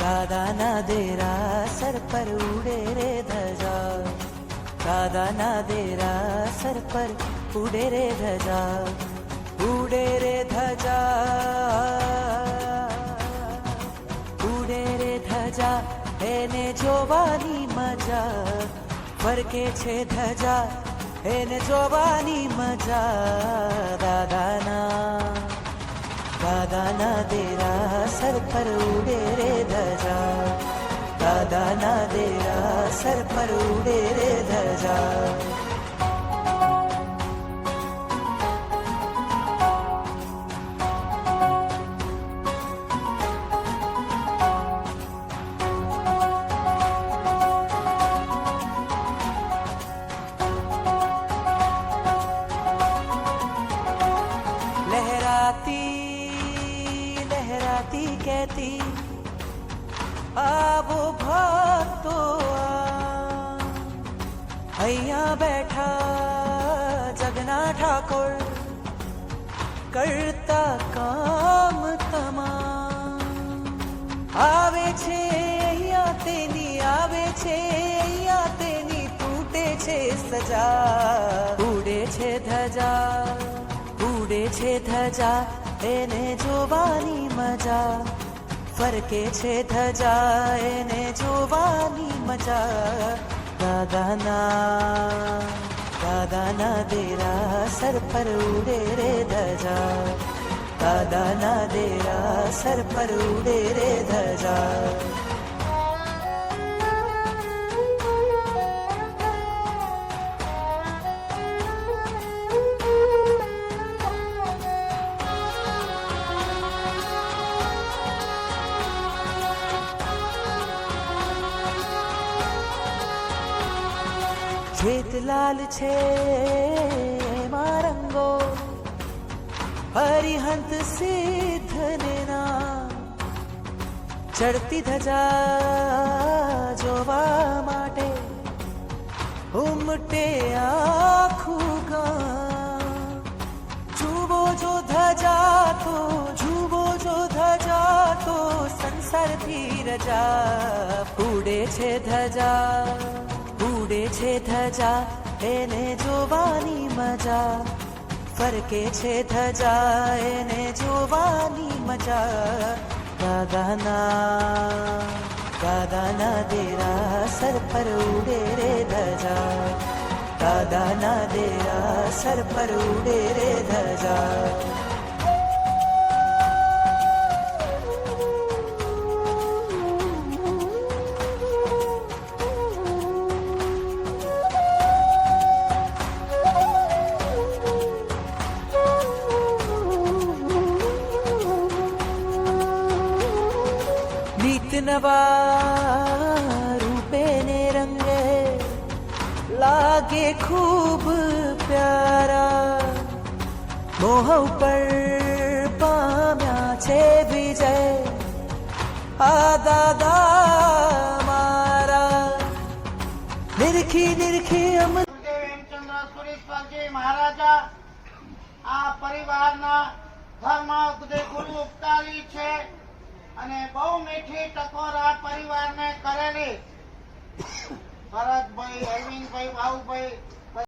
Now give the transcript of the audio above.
દાદાના દેરા સર પર ઉડે રે ધજા, દાદાના દેરા સર પર ઉડે રે ધજા, ઉડે રે ધજા, ઉડે રે ધજા, એને જોવાની મજા, ફરકે છે ધજા, એને જોવાની મજા. દાદાના દેરા સર પર ઉડે રે ધજા, દાદાના દેરા સર પર ઉડે રે ધજા. लहराती कहती आवो भक्तो અહીંયા બેઠા જગના ઠાકોર કરતા કામ તમામ. આવે છે અહીંયા તેની, આવે છે અહીંયા તેની, તૂટે છે સજા. ઉડે છે ધજા, ઉડે છે ધજા, એને જોવાની મજા, ફરકે છે ધજા, એને જોવાની મજા. દાદાના દેરા સર પર ઉડે રે ધજા, દાદાના દેરા સર પર ઉડે રે ધજા. જેતલાલ છે મારંગો, હરિહંત સિદ્ધને નામ, ચડતી ધજા જોવા માટે ઉમટે આખું ગામ. જુઓ જો ધજા તો, જુઓ જો ધજા તો, સંસારથી રજા. ઉડે છે ધજા, ઉડે છે ધજા, એને જોવાની મજા, ફરકે છે ધજા, એને જોવાની મજા. દાદાના દેરા સર પર ઉડે રે ધજા, દાદાના દેરા સર પર ઉડે રે ધજા. નીત નવા રૂપે ને રંગે લાગે ખૂબ પ્યારા, મોહ ઉપર પામ્યા છે વિજય આ દાદા મારા. નિરખી નિરખી હેમચંદ્ર સુરેશ્વરજી મહારાજા આ પરિવારના ધર્મ ગુરુ ઉપકારી છે અને બહુ મીઠી ટકોર આ પરિવારને કરેલી. ભરતભાઈ, અરવિંદભાઈ, બાબુભાઈ